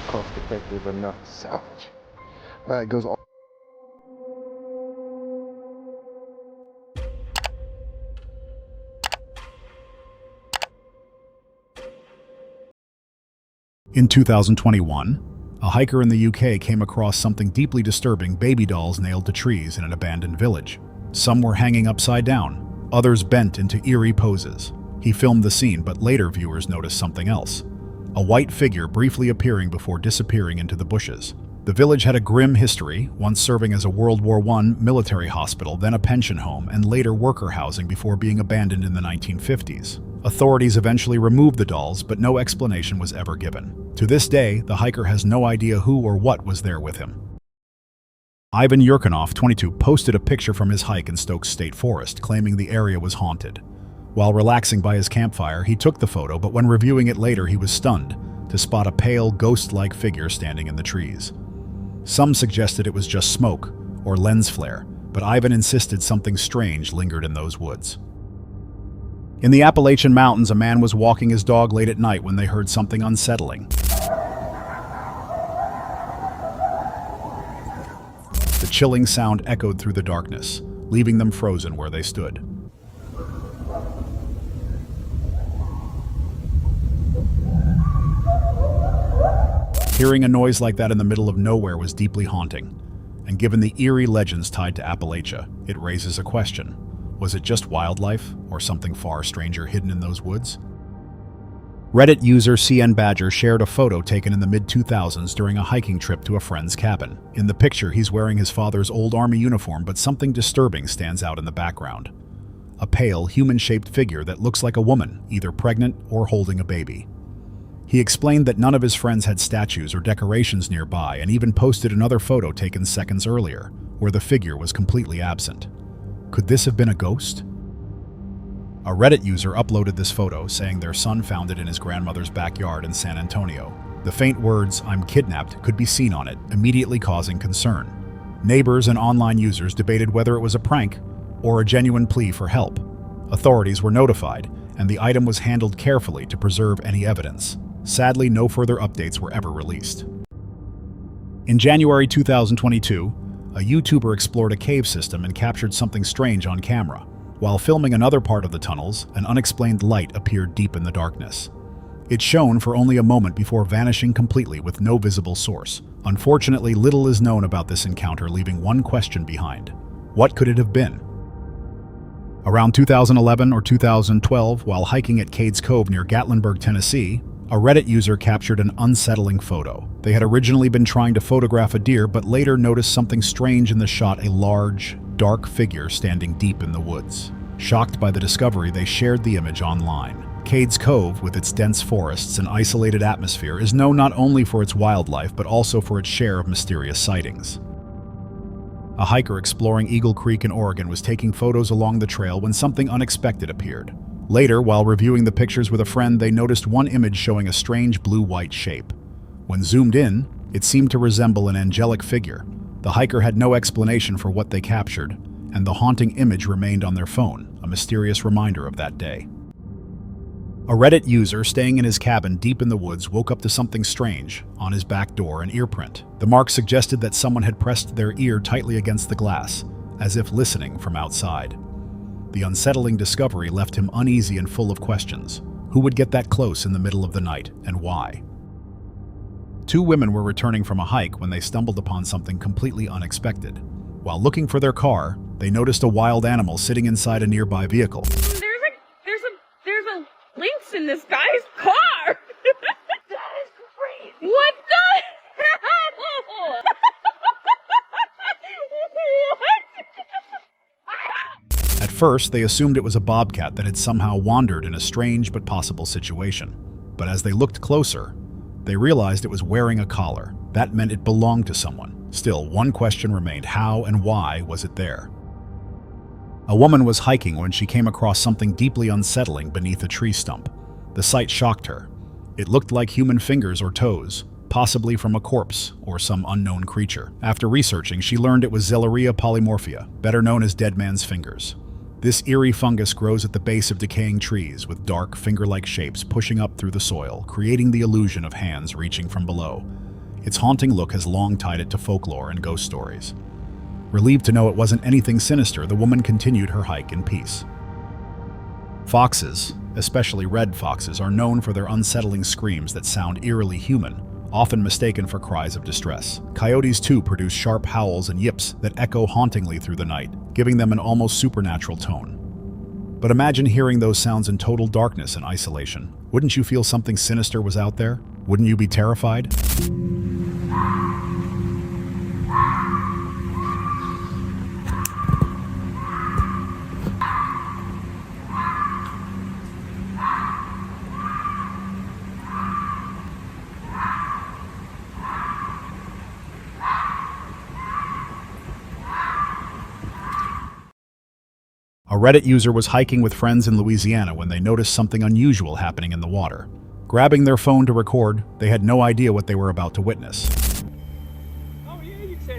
Cost effective enough salvage. That goes all. In 2021, a hiker in the UK came across something deeply disturbing: baby dolls nailed to trees in an abandoned village. Some were hanging upside down, others bent into eerie poses. He filmed the scene, but later viewers noticed something else: a white figure briefly appearing before disappearing into the bushes. The village had a grim history, once serving as a World War I military hospital, then a pension home, and later worker housing before being abandoned in the 1950s. Authorities eventually removed the dolls, but no explanation was ever given. To this day, the hiker has no idea who or what was there with him. Ivan Yurkanov, 22, posted a picture from his hike in Stokes State Forest, claiming the area was haunted. While relaxing by his campfire, he took the photo, but when reviewing it later, he was stunned to spot a pale, ghost-like figure standing in the trees. Some suggested it was just smoke or lens flare, but Ivan insisted something strange lingered in those woods. In the Appalachian Mountains, a man was walking his dog late at night when they heard something unsettling. The chilling sound echoed through the darkness, leaving them frozen where they stood. Hearing a noise like that in the middle of nowhere was deeply haunting, and given the eerie legends tied to Appalachia, it raises a question. Was it just wildlife, or something far stranger hidden in those woods? Reddit user CN Badger shared a photo taken in the mid-2000s during a hiking trip to a friend's cabin. In the picture, he's wearing his father's old army uniform, but something disturbing stands out in the background. A pale, human-shaped figure that looks like a woman, either pregnant or holding a baby. He explained that none of his friends had statues or decorations nearby, and even posted another photo taken seconds earlier, where the figure was completely absent. Could this have been a ghost? A Reddit user uploaded this photo, saying their son found it in his grandmother's backyard in San Antonio. The faint words, "I'm kidnapped," could be seen on it, immediately causing concern. Neighbors and online users debated whether it was a prank or a genuine plea for help. Authorities were notified, and the item was handled carefully to preserve any evidence. Sadly, no further updates were ever released. In January 2022, a YouTuber explored a cave system and captured something strange on camera. While filming another part of the tunnels, an unexplained light appeared deep in the darkness. It shone for only a moment before vanishing completely with no visible source. Unfortunately, little is known about this encounter, leaving one question behind. What could it have been? Around 2011 or 2012, while hiking at Cades Cove near Gatlinburg, Tennessee, a Reddit user captured an unsettling photo. They had originally been trying to photograph a deer, but later noticed something strange in the shot: a large, dark figure standing deep in the woods. Shocked by the discovery, they shared the image online. Cades Cove, with its dense forests and isolated atmosphere, is known not only for its wildlife, but also for its share of mysterious sightings. A hiker exploring Eagle Creek in Oregon was taking photos along the trail when something unexpected appeared. Later, while reviewing the pictures with a friend, they noticed one image showing a strange blue-white shape. When zoomed in, it seemed to resemble an angelic figure. The hiker had no explanation for what they captured, and the haunting image remained on their phone, a mysterious reminder of that day. A Reddit user staying in his cabin deep in the woods woke up to something strange on his back door: an earprint. The mark suggested that someone had pressed their ear tightly against the glass, as if listening from outside. The unsettling discovery left him uneasy and full of questions. Who would get that close in the middle of the night, and why? Two women were returning from a hike when they stumbled upon something completely unexpected. While looking for their car, they noticed a wild animal sitting inside a nearby vehicle. There's a lynx in this guy's car! That is crazy! What the hell? What? At first, they assumed it was a bobcat that had somehow wandered in a strange but possible situation. But as they looked closer, they realized it was wearing a collar. That meant it belonged to someone. Still, one question remained: how and why was it there? A woman was hiking when she came across something deeply unsettling beneath a tree stump. The sight shocked her. It looked like human fingers or toes, possibly from a corpse or some unknown creature. After researching, she learned it was Zelleria polymorphia, better known as dead man's fingers. This eerie fungus grows at the base of decaying trees with dark, finger-like shapes pushing up through the soil, creating the illusion of hands reaching from below. Its haunting look has long tied it to folklore and ghost stories. Relieved to know it wasn't anything sinister, the woman continued her hike in peace. Foxes, especially red foxes, are known for their unsettling screams that sound eerily human, often mistaken for cries of distress. Coyotes too produce sharp howls and yips that echo hauntingly through the night, giving them an almost supernatural tone. But imagine hearing those sounds in total darkness and isolation. Wouldn't you feel something sinister was out there? Wouldn't you be terrified? A Reddit user was hiking with friends in Louisiana when they noticed something unusual happening in the water. Grabbing their phone to record, they had no idea what they were about to witness. Oh, yeah, you said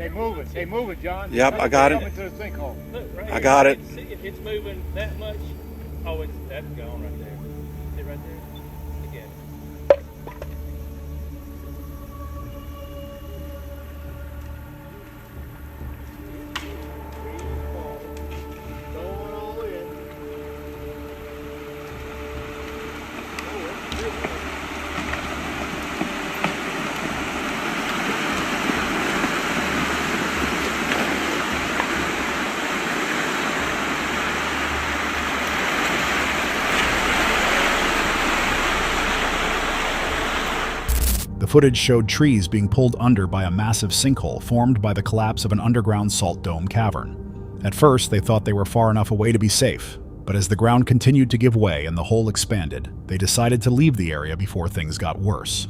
they move it, John. Yep, I got it. Into the sinkhole. Look, right I got it. If it's moving that much, oh, that's gone right there. See right there? Again. Going all in. The footage showed trees being pulled under by a massive sinkhole formed by the collapse of an underground salt dome cavern. At first, they thought they were far enough away to be safe, but as the ground continued to give way and the hole expanded, they decided to leave the area before things got worse.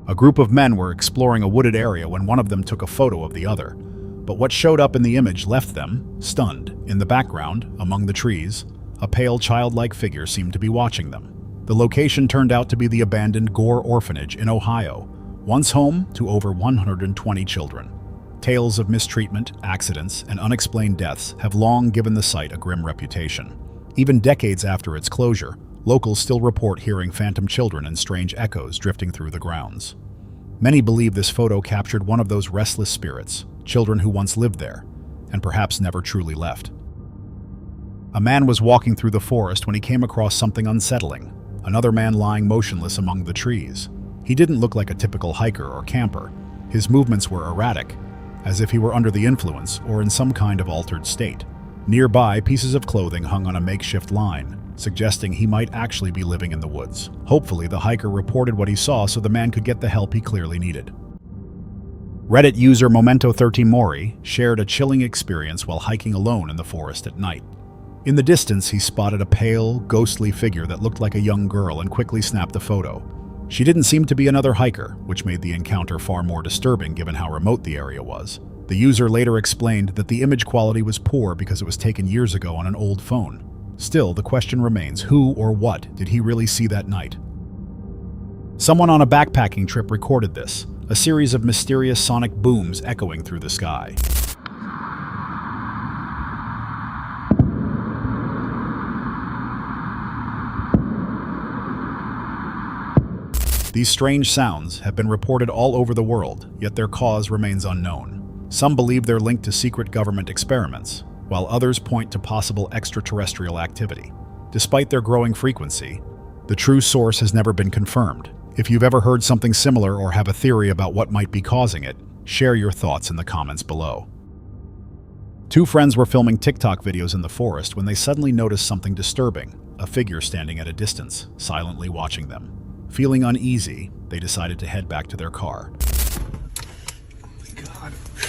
A group of men were exploring a wooded area when one of them took a photo of the other, but what showed up in the image left them stunned. In the background, among the trees, a pale childlike figure seemed to be watching them. The location turned out to be the abandoned Gore Orphanage in Ohio, once home to over 120 children. Tales of mistreatment, accidents, and unexplained deaths have long given the site a grim reputation. Even decades after its closure, locals still report hearing phantom children and strange echoes drifting through the grounds. Many believe this photo captured one of those restless spirits, children who once lived there, and perhaps never truly left. A man was walking through the forest when he came across something unsettling. Another man lying motionless among the trees. He didn't look like a typical hiker or camper. His movements were erratic, as if he were under the influence or in some kind of altered state. Nearby, pieces of clothing hung on a makeshift line, suggesting he might actually be living in the woods. Hopefully, the hiker reported what he saw so the man could get the help he clearly needed. Reddit user Memento13Mori shared a chilling experience while hiking alone in the forest at night. In the distance, he spotted a pale, ghostly figure that looked like a young girl and quickly snapped a photo. She didn't seem to be another hiker, which made the encounter far more disturbing given how remote the area was. The user later explained that the image quality was poor because it was taken years ago on an old phone. Still, the question remains, who or what did he really see that night? Someone on a backpacking trip recorded this, a series of mysterious sonic booms echoing through the sky. These strange sounds have been reported all over the world, yet their cause remains unknown. Some believe they're linked to secret government experiments, while others point to possible extraterrestrial activity. Despite their growing frequency, the true source has never been confirmed. If you've ever heard something similar or have a theory about what might be causing it, share your thoughts in the comments below. Two friends were filming TikTok videos in the forest when they suddenly noticed something disturbing, a figure standing at a distance, silently watching them. Feeling uneasy, they decided to head back to their car.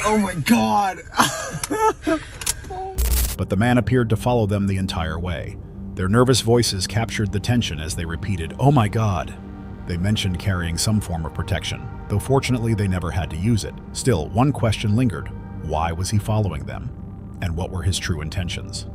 Oh my god! But the man appeared to follow them the entire way. Their nervous voices captured the tension as they repeated, "Oh my god!" They mentioned carrying some form of protection, though fortunately they never had to use it. Still, one question lingered. Why was he following them? And what were his true intentions?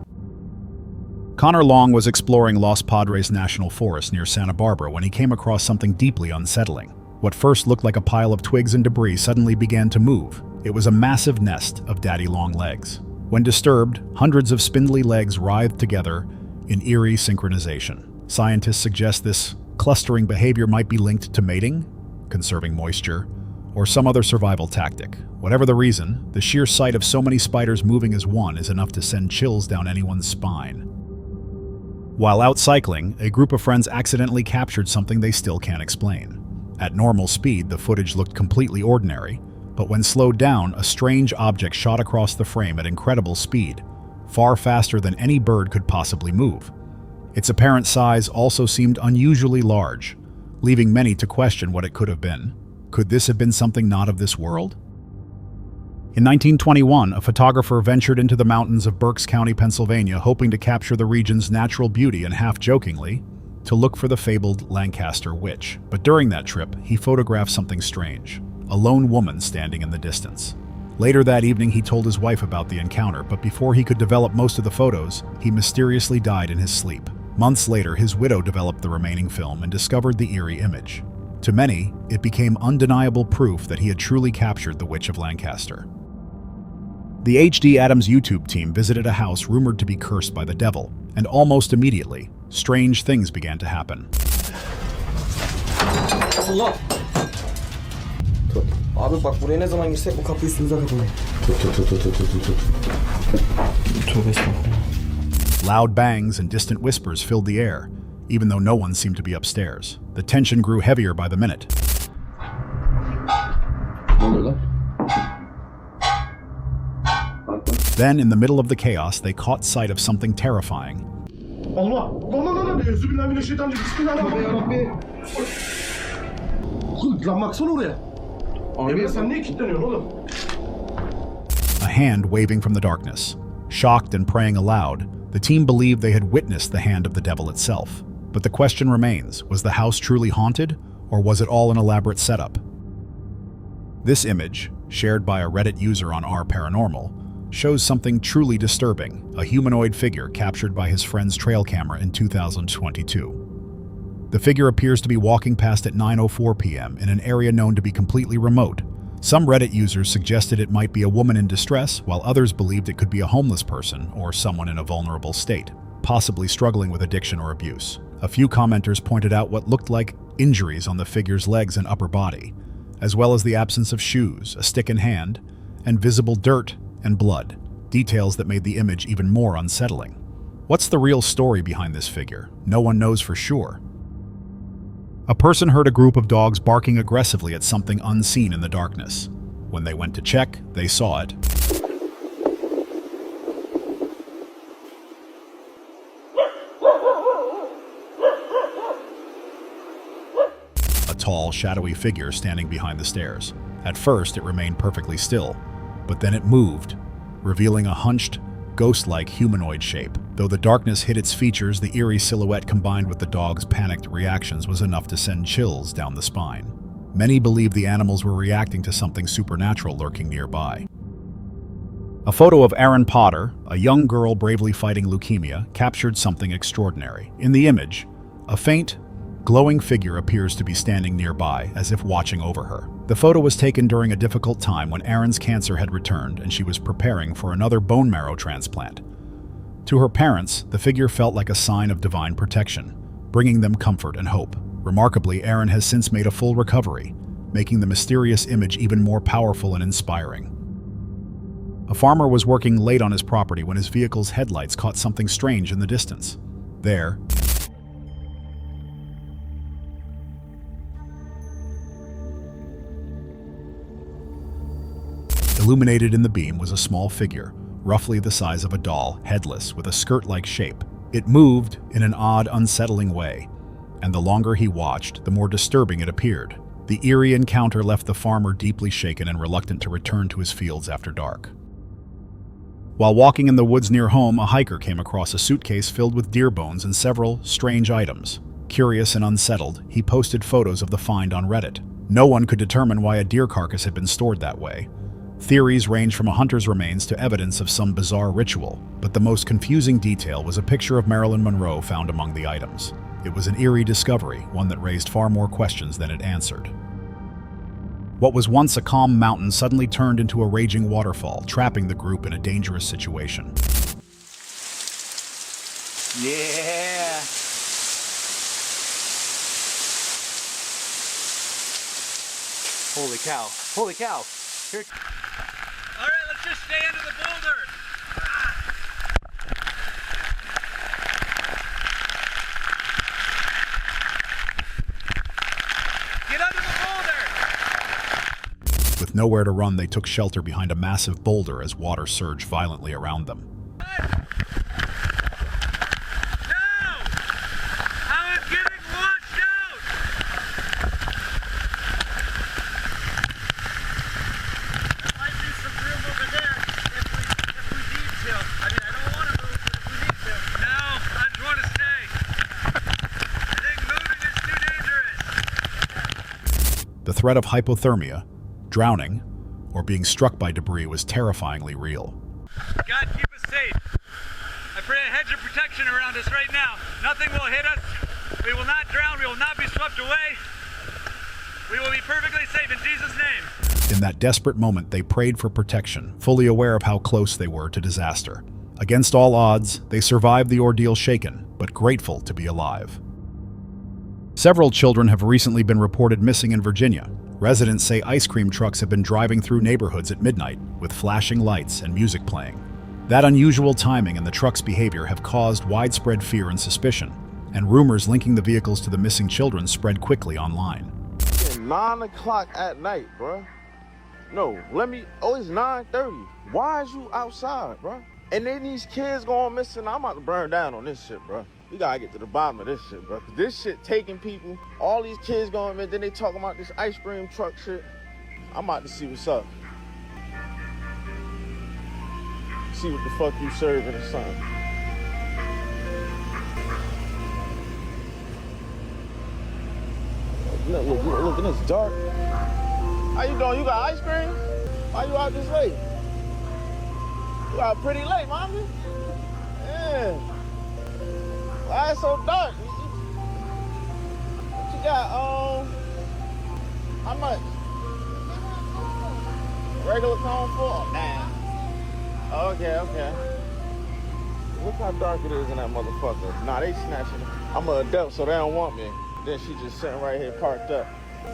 Connor Long was exploring Los Padres National Forest near Santa Barbara when he came across something deeply unsettling. What first looked like a pile of twigs and debris suddenly began to move. It was a massive nest of daddy long legs. When disturbed, hundreds of spindly legs writhed together in eerie synchronization. Scientists suggest this clustering behavior might be linked to mating, conserving moisture, or some other survival tactic. Whatever the reason, the sheer sight of so many spiders moving as one is enough to send chills down anyone's spine. While out cycling, a group of friends accidentally captured something they still can't explain. At normal speed, the footage looked completely ordinary, but when slowed down, a strange object shot across the frame at incredible speed, far faster than any bird could possibly move. Its apparent size also seemed unusually large, leaving many to question what it could have been. Could this have been something not of this world? In 1921, a photographer ventured into the mountains of Berks County, Pennsylvania, hoping to capture the region's natural beauty and half-jokingly, to look for the fabled Lancaster witch. But during that trip, he photographed something strange, a lone woman standing in the distance. Later that evening, he told his wife about the encounter, but before he could develop most of the photos, he mysteriously died in his sleep. Months later, his widow developed the remaining film and discovered the eerie image. To many, it became undeniable proof that he had truly captured the Witch of Lancaster. The H.D. Adams YouTube team visited a house rumored to be cursed by the devil, and almost immediately, strange things began to happen. Allah! Abi bak buraya ne zaman girsek bu kapıyı üstümüze kapamayın. Tövbe estağfurullah. Loud bangs and distant whispers filled the air, even though no one seemed to be upstairs. The tension grew heavier by the minute. Ne oluyor lan? Then, in the middle of the chaos, they caught sight of something terrifying. Allah! Allah! Euzubillahimineşşeytanirracim. Bismillahirrahmanirrahim. Lan baksana oraya. Emre sen niye kilitleniyorsun oğlum? A hand waving from the darkness. Shocked and praying aloud, the team believed they had witnessed the hand of the devil itself. But the question remains, was the house truly haunted, or was it all an elaborate setup? This image, shared by a Reddit user on Paranormal, shows something truly disturbing, a humanoid figure captured by his friend's trail camera in 2022. The figure appears to be walking past at 9:04 p.m. in an area known to be completely remote. Some Reddit users suggested it might be a woman in distress, while others believed it could be a homeless person or someone in a vulnerable state, possibly struggling with addiction or abuse. A few commenters pointed out what looked like injuries on the figure's legs and upper body, as well as the absence of shoes, a stick in hand, and visible dirt and blood, details that made the image even more unsettling. What's the real story behind this figure? No one knows for sure. A person heard a group of dogs barking aggressively at something unseen in the darkness. When they went to check, they saw it. A tall, shadowy figure standing behind the stairs. At first, it remained perfectly still, but then it moved, revealing a hunched, ghost-like humanoid shape. Though the darkness hid its features, the eerie silhouette combined with the dog's panicked reactions was enough to send chills down the spine. Many believe the animals were reacting to something supernatural lurking nearby. A photo of Aaron Potter, a young girl bravely fighting leukemia, captured something extraordinary. In the image, a faint, glowing figure appears to be standing nearby, as if watching over her. The photo was taken during a difficult time when Aaron's cancer had returned and she was preparing for another bone marrow transplant. To her parents, the figure felt like a sign of divine protection, bringing them comfort and hope. Remarkably, Aaron has since made a full recovery, making the mysterious image even more powerful and inspiring. A farmer was working late on his property when his vehicle's headlights caught something strange in the distance. There, illuminated in the beam was a small figure, roughly the size of a doll, headless, with a skirt-like shape. It moved in an odd, unsettling way, and the longer he watched, the more disturbing it appeared. The eerie encounter left the farmer deeply shaken and reluctant to return to his fields after dark. While walking in the woods near home, a hiker came across a suitcase filled with deer bones and several strange items. Curious and unsettled, he posted photos of the find on Reddit. No one could determine why a deer carcass had been stored that way, Theories range from a hunter's remains to evidence of some bizarre ritual, but the most confusing detail was a picture of Marilyn Monroe found among the items. It was an eerie discovery, one that raised far more questions than it answered. What was once a calm mountain suddenly turned into a raging waterfall, trapping the group in a dangerous situation. Yeah! Holy cow. Holy cow. Here. All right, let's just stay under the boulder. Get under the boulder. With nowhere to run, they took shelter behind a massive boulder as water surged violently around them. The threat of hypothermia, drowning, or being struck by debris was terrifyingly real. God keep us safe. I pray a hedge of protection around us right now. Nothing will hit us. We will not drown. We will not be swept away. We will be perfectly safe in Jesus' name. In that desperate moment, they prayed for protection, fully aware of how close they were to disaster. Against all odds, they survived the ordeal shaken, but grateful to be alive. Several children have recently been reported missing in Virginia. Residents say ice cream trucks have been driving through neighborhoods at midnight with flashing lights and music playing. That unusual timing and the truck's behavior have caused widespread fear and suspicion, and rumors linking the vehicles to the missing children spread quickly online. It's 9 o'clock at night, bro. No, it's 9:30. Why is you outside, bro? And then these kids going missing. I'm about to burn down on this shit, bro. We gotta get to the bottom of this shit, bro. This shit taking people. All these kids going, man. Then they talking about this ice cream truck shit. I'm about to see what's up. See what the fuck you serving or something. Look, and it's dark. How you doing? You got ice cream? Why you out this late? You out pretty late, mommy. Yeah. Why it's so dark? What you got? How much? Regular cone full? Oh, damn. Okay. Look how dark it is in that motherfucker. Nah, they snatching it. I'm an adult, so they don't want me. Then she just sitting right here parked up.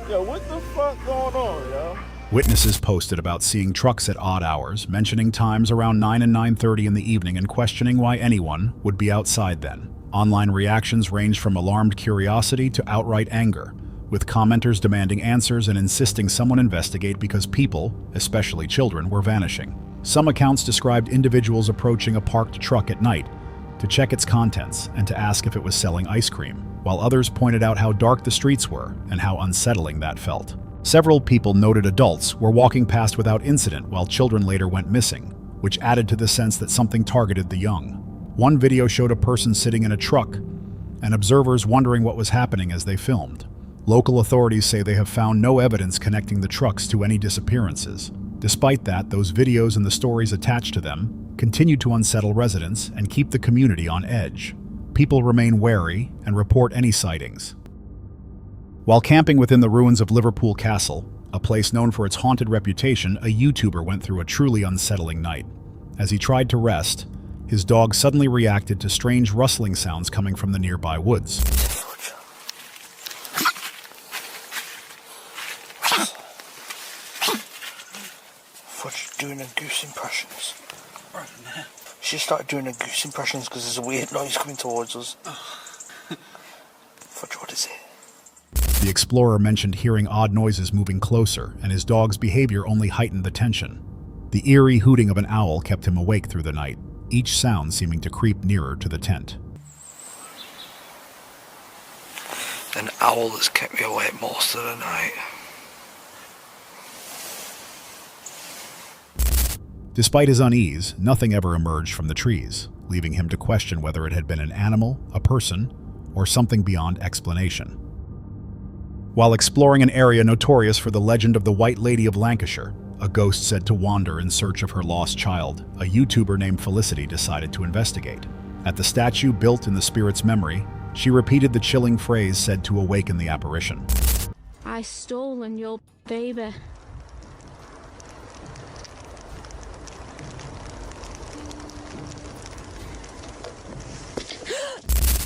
Yo, what the fuck going on, yo? Witnesses posted about seeing trucks at odd hours, mentioning times around 9 and 9:30 in the evening and questioning why anyone would be outside then. Online reactions ranged from alarmed curiosity to outright anger, with commenters demanding answers and insisting someone investigate because people, especially children, were vanishing. Some accounts described individuals approaching a parked truck at night to check its contents and to ask if it was selling ice cream, while others pointed out how dark the streets were and how unsettling that felt. Several people noted adults were walking past without incident while children later went missing, which added to the sense that something targeted the young. One video showed a person sitting in a truck and observers wondering what was happening as they filmed. Local authorities say they have found no evidence connecting the trucks to any disappearances. Despite that, those videos and the stories attached to them continue to unsettle residents and keep the community on edge. People remain wary and report any sightings. While camping within the ruins of Liverpool Castle, a place known for its haunted reputation, a YouTuber went through a truly unsettling night. As he tried to rest, his dog suddenly reacted to strange rustling sounds coming from the nearby woods. She's doing her goose impressions. She started doing her goose impressions because there's a weird noise coming towards us. Fudge, what is it? The explorer mentioned hearing odd noises moving closer, and his dog's behavior only heightened the tension. The eerie hooting of an owl kept him awake through the night, each sound seeming to creep nearer to the tent. An owl has kept me awake most of the night. Despite his unease, nothing ever emerged from the trees, leaving him to question whether it had been an animal, a person, or something beyond explanation. While exploring an area notorious for the legend of the White Lady of Lancashire, a ghost said to wander in search of her lost child, a YouTuber named Felicity decided to investigate. At the statue built in the spirit's memory, she repeated the chilling phrase said to awaken the apparition. I stolen your baby.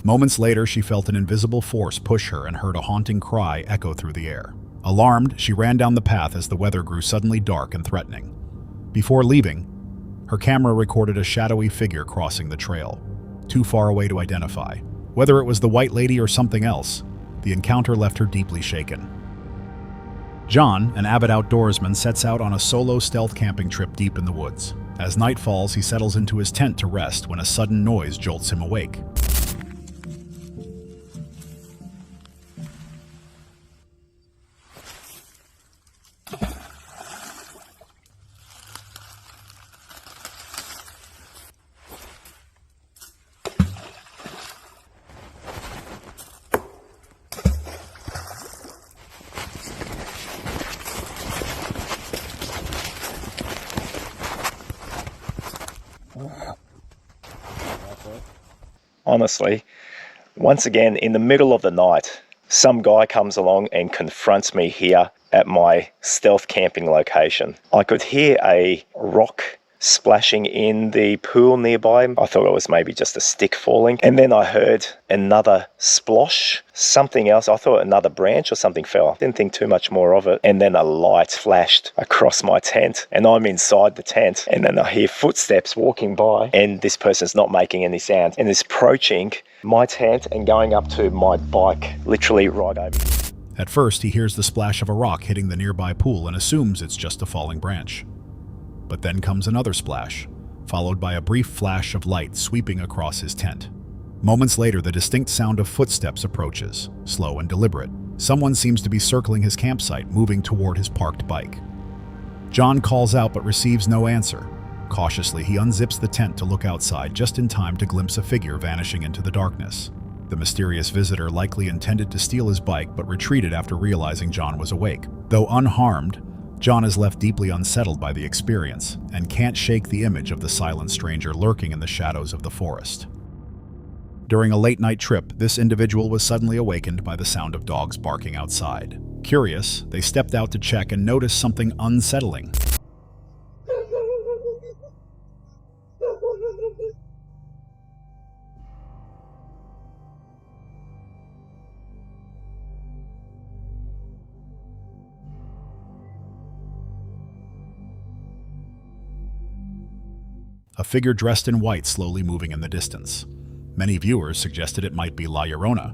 Moments later, she felt an invisible force push her and heard a haunting cry echo through the air. Alarmed, she ran down the path as the weather grew suddenly dark and threatening. Before leaving, her camera recorded a shadowy figure crossing the trail, too far away to identify. Whether it was the white lady or something else, the encounter left her deeply shaken. John, an avid outdoorsman, sets out on a solo stealth camping trip deep in the woods. As night falls, he settles into his tent to rest when a sudden noise jolts him awake. Honestly, once again, in the middle of the night, some guy comes along and confronts me here at my stealth camping location. I could hear a rock splashing in the pool nearby. I thought it was maybe just a stick falling. And then I heard another splosh, something else. I thought another branch or something fell. Didn't think too much more of it. And then a light flashed across my tent and I'm inside the tent. And then I hear footsteps walking by and this person's not making any sound and is approaching my tent and going up to my bike, literally right over. At first, he hears the splash of a rock hitting the nearby pool and assumes it's just a falling branch. But then comes another splash, followed by a brief flash of light sweeping across his tent. Moments later, the distinct sound of footsteps approaches, slow and deliberate. Someone seems to be circling his campsite, moving toward his parked bike. John calls out but receives no answer. Cautiously, he unzips the tent to look outside, just in time to glimpse a figure vanishing into the darkness. The mysterious visitor likely intended to steal his bike but retreated after realizing John was awake. Though unharmed, John is left deeply unsettled by the experience and can't shake the image of the silent stranger lurking in the shadows of the forest. During a late-night trip, this individual was suddenly awakened by the sound of dogs barking outside. Curious, they stepped out to check and noticed something unsettling. A figure dressed in white slowly moving in the distance. Many viewers suggested it might be La Llorona,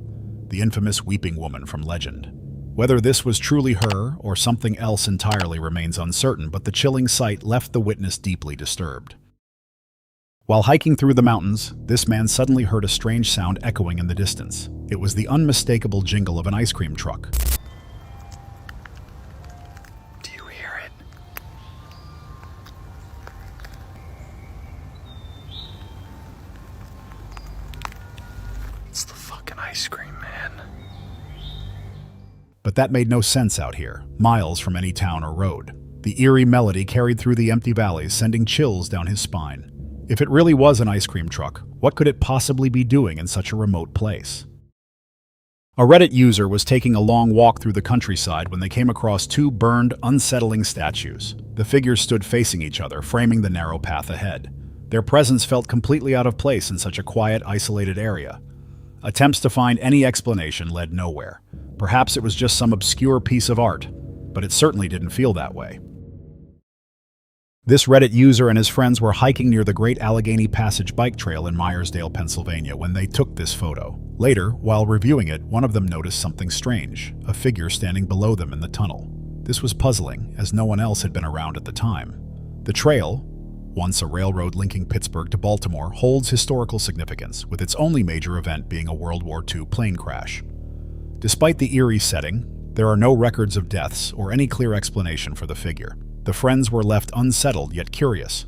the infamous weeping woman from legend. Whether this was truly her or something else entirely remains uncertain, but the chilling sight left the witness deeply disturbed. While hiking through the mountains, this man suddenly heard a strange sound echoing in the distance. It was the unmistakable jingle of an ice cream truck. Do you hear it? It's the fucking ice cream man. But that made no sense out here, miles from any town or road. The eerie melody carried through the empty valleys, sending chills down his spine. If it really was an ice cream truck, what could it possibly be doing in such a remote place? A Reddit user was taking a long walk through the countryside when they came across two burned, unsettling statues. The figures stood facing each other, framing the narrow path ahead. Their presence felt completely out of place in such a quiet, isolated area. Attempts to find any explanation led nowhere. Perhaps it was just some obscure piece of art, but it certainly didn't feel that way. This Reddit user and his friends were hiking near the Great Allegheny Passage bike trail in Myersdale, Pennsylvania when they took this photo. Later, while reviewing it, one of them noticed something strange, a figure standing below them in the tunnel. This was puzzling, as no one else had been around at the time. The trail, once a railroad linking Pittsburgh to Baltimore, holds historical significance, with its only major event being a World War II plane crash. Despite the eerie setting, there are no records of deaths or any clear explanation for the figure. The friends were left unsettled yet curious,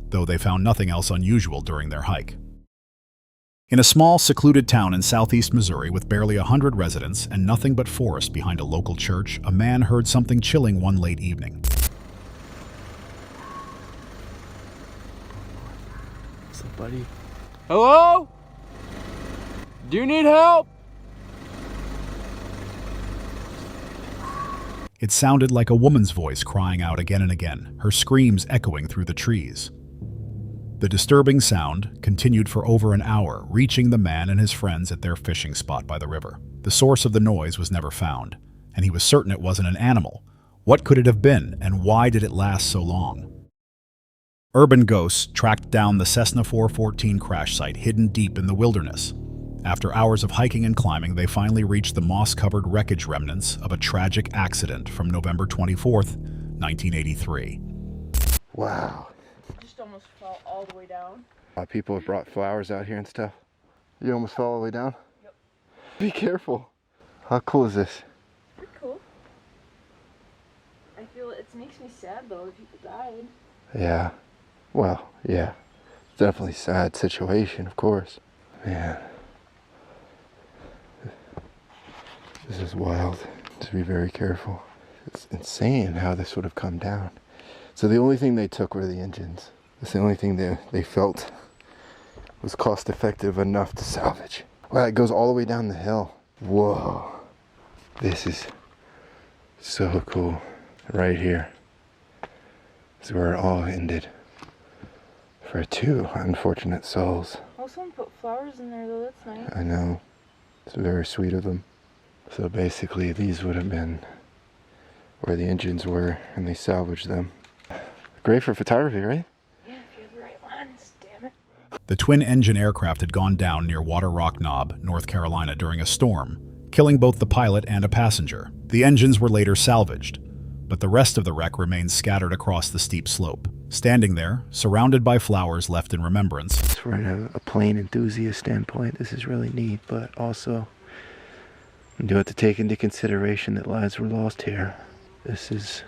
though they found nothing else unusual during their hike. In a small, secluded town in southeast Missouri with barely 100 residents and nothing but forest behind a local church, a man heard something chilling one late evening. buddy? Hello? Do you need help? It sounded like a woman's voice crying out again and again, her screams echoing through the trees. The disturbing sound continued for over an hour, reaching the man and his friends at their fishing spot by the river. The source of the noise was never found, and he was certain it wasn't an animal. What could it have been, and why did it last so long? Urban ghosts tracked down the Cessna 414 crash site hidden deep in the wilderness. After hours of hiking and climbing, they finally reached the moss-covered wreckage remnants of a tragic accident from November 24th, 1983. Wow. Just almost fell all the way down. People have brought flowers out here and stuff. You almost fell all the way down? Yep. Be careful. How cool is this? Pretty cool. I feel it makes me sad though if people died. Yeah. Well, yeah. It's definitely a sad situation, of course. Man. This is wild. To be very careful. It's insane how this would have come down. So the only thing they took were the engines. That's the only thing they felt was cost effective enough to salvage. Wow, it goes all the way down the hill. Whoa. This is so cool. Right here is where it all ended. For two unfortunate souls. Oh, someone put flowers in there though, that's nice. I know. It's very sweet of them. So basically these would have been where the engines were and they salvaged them. Great for photography, right? Yeah, if you have the right ones, damn it. The twin-engine aircraft had gone down near Water Rock Knob, North Carolina during a storm, killing both the pilot and a passenger. The engines were later salvaged, but the rest of the wreck remains scattered across the steep slope. Standing there, surrounded by flowers left in remembrance. From a plane enthusiast standpoint, this is really neat, but also you do have to take into consideration that lives were lost here. This is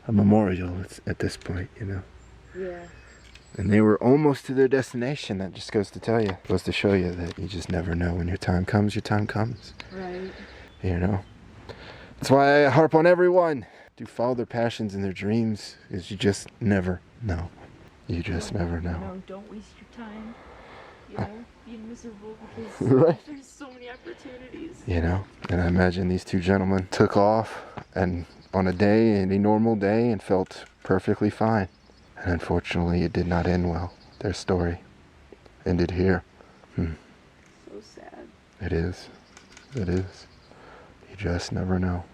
a memorial at this point, you know. Yeah. And they were almost to their destination. That just goes to tell you, goes to show you that you just never know. When your time comes, your time comes. Right. You know. That's why I harp on everyone. Do follow their passions and their dreams, because you just never know. You just never know. No, don't waste your time. You know, being miserable because Right. there's so many opportunities. You know, and I imagine these two gentlemen took off and on any normal day, and felt perfectly fine. And unfortunately, it did not end well. Their story ended here. So sad. It is. It is. You just never know.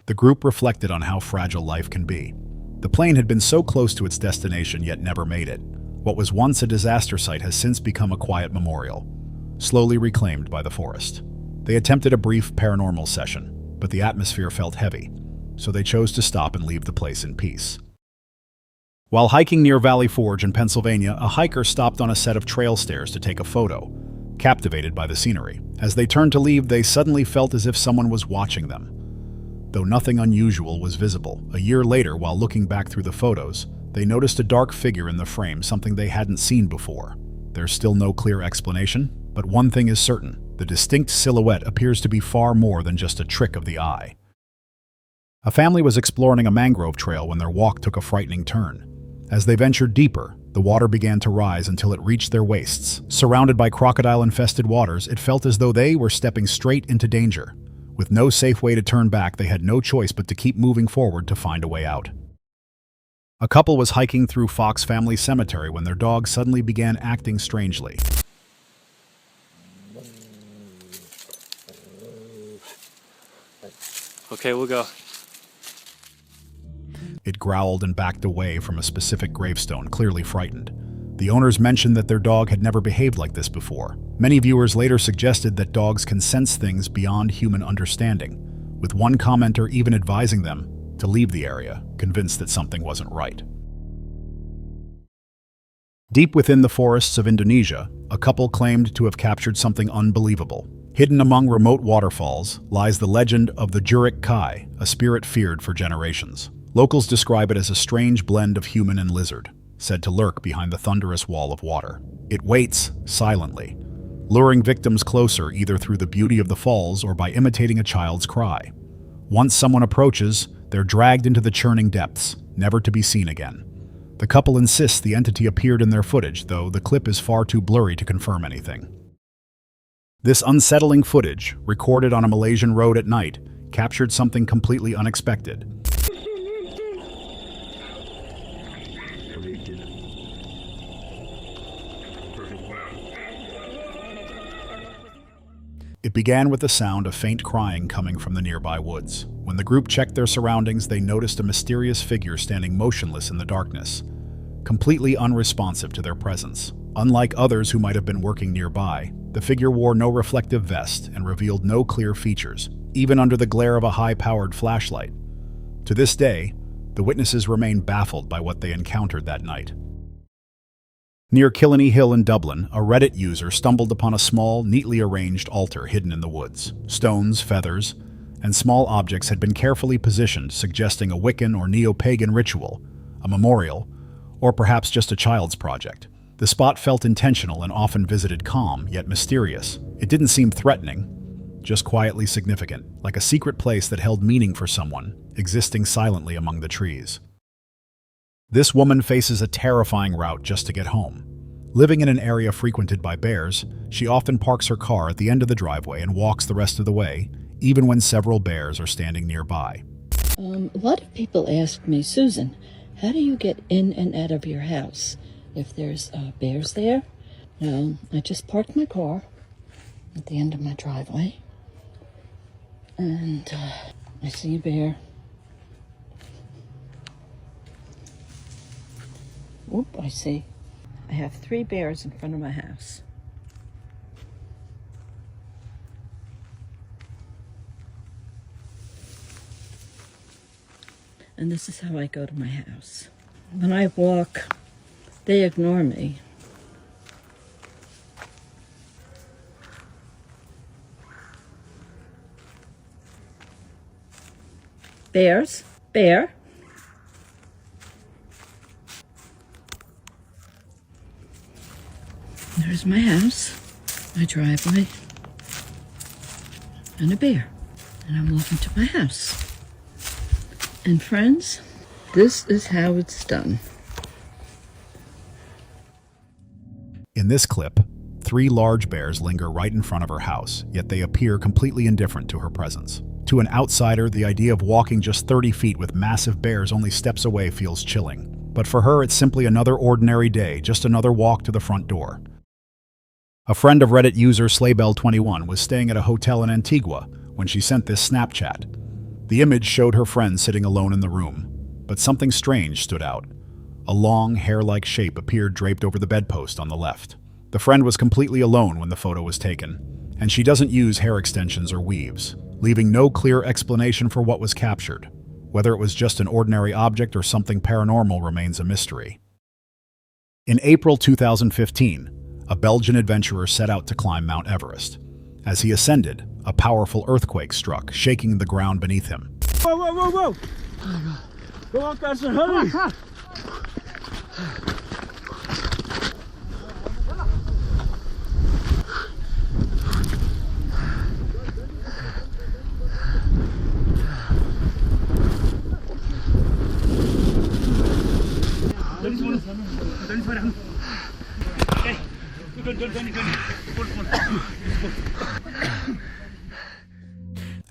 The group reflected on how fragile life can be. The plane had been so close to its destination yet never made it. What was once a disaster site has since become a quiet memorial, slowly reclaimed by the forest. They attempted a brief paranormal session, but the atmosphere felt heavy, so they chose to stop and leave the place in peace. While hiking near Valley Forge in Pennsylvania, a hiker stopped on a set of trail stairs to take a photo, captivated by the scenery. As they turned to leave, they suddenly felt as if someone was watching them. Though nothing unusual was visible, a year later, while looking back through the photos, they noticed a dark figure in the frame, something they hadn't seen before. There's still no clear explanation, but one thing is certain: the distinct silhouette appears to be far more than just a trick of the eye. A family was exploring a mangrove trail when their walk took a frightening turn. As they ventured deeper, the water began to rise until it reached their waists. Surrounded by crocodile-infested waters, it felt as though they were stepping straight into danger. With no safe way to turn back, they had no choice but to keep moving forward to find a way out. A couple was hiking through Fox Family Cemetery when their dog suddenly began acting strangely. Okay, we'll go. It growled and backed away from a specific gravestone, clearly frightened. The owners mentioned that their dog had never behaved like this before. Many viewers later suggested that dogs can sense things beyond human understanding, with one commenter even advising them to leave the area, convinced that something wasn't right. Deep within the forests of Indonesia, a couple claimed to have captured something unbelievable. Hidden among remote waterfalls lies the legend of the Jurik Kai, a spirit feared for generations. Locals describe it as a strange blend of human and lizard, said to lurk behind the thunderous wall of water. It waits silently, luring victims closer either through the beauty of the falls or by imitating a child's cry. Once someone approaches, they're dragged into the churning depths, never to be seen again. The couple insists the entity appeared in their footage, though the clip is far too blurry to confirm anything. This unsettling footage, recorded on a Malaysian road at night, captured something completely unexpected. It began with the sound of faint crying coming from the nearby woods. When the group checked their surroundings, they noticed a mysterious figure standing motionless in the darkness, completely unresponsive to their presence. Unlike others who might have been working nearby, the figure wore no reflective vest and revealed no clear features, even under the glare of a high-powered flashlight. To this day, the witnesses remain baffled by what they encountered that night. Near Killiney Hill in Dublin, a Reddit user stumbled upon a small, neatly arranged altar hidden in the woods. Stones, feathers, and small objects had been carefully positioned, suggesting a Wiccan or neo-pagan ritual, a memorial, or perhaps just a child's project. The spot felt intentional and often visited calm, yet mysterious. It didn't seem threatening, just quietly significant, like a secret place that held meaning for someone, existing silently among the trees. This woman faces a terrifying route just to get home. Living in an area frequented by bears, she often parks her car at the end of the driveway and walks the rest of the way, even when several bears are standing nearby. A lot of people ask me, Susan, how do you get in and out of your house if there's bears there? Well, I just parked my car at the end of my driveway, and I see a bear. Whoop, I see. I have 3 bears in front of my house. And this is how I go to my house. When I walk, they ignore me. Bears, bear. There's my house, my driveway, and a bear. And I'm walking to my house. And friends, this is how it's done. In this clip, 3 large bears linger right in front of her house, yet they appear completely indifferent to her presence. To an outsider, the idea of walking just 30 feet with massive bears only steps away feels chilling. But for her, it's simply another ordinary day, just another walk to the front door. A friend of Reddit user Slaybell21 was staying at a hotel in Antigua when she sent this Snapchat. The image showed her friend sitting alone in the room, but something strange stood out. A long, hair-like shape appeared draped over the bedpost on the left. The friend was completely alone when the photo was taken, and she doesn't use hair extensions or weaves, leaving no clear explanation for what was captured. Whether it was just an ordinary object or something paranormal remains a mystery. In April 2015, a Belgian adventurer set out to climb Mount Everest. As he ascended, a powerful earthquake struck, shaking the ground beneath him. Whoa, whoa, whoa, whoa! Come on, Carson, hurry!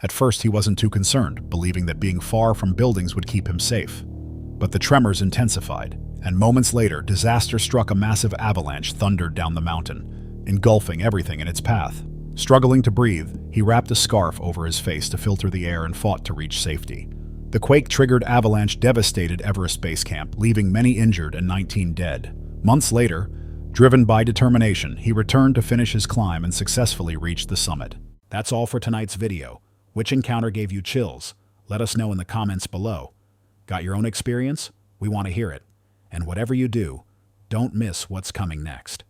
At first, he wasn't too concerned, believing that being far from buildings would keep him safe. But the tremors intensified, and moments later, disaster struck. A massive avalanche thundered down the mountain, engulfing everything in its path. Struggling to breathe, he wrapped a scarf over his face to filter the air and fought to reach safety. The quake-triggered avalanche devastated Everest Base Camp, leaving many injured and 19 dead. Months later, driven by determination, he returned to finish his climb and successfully reached the summit. That's all for tonight's video. Which encounter gave you chills? Let us know in the comments below. Got your own experience? We want to hear it. And whatever you do, don't miss what's coming next.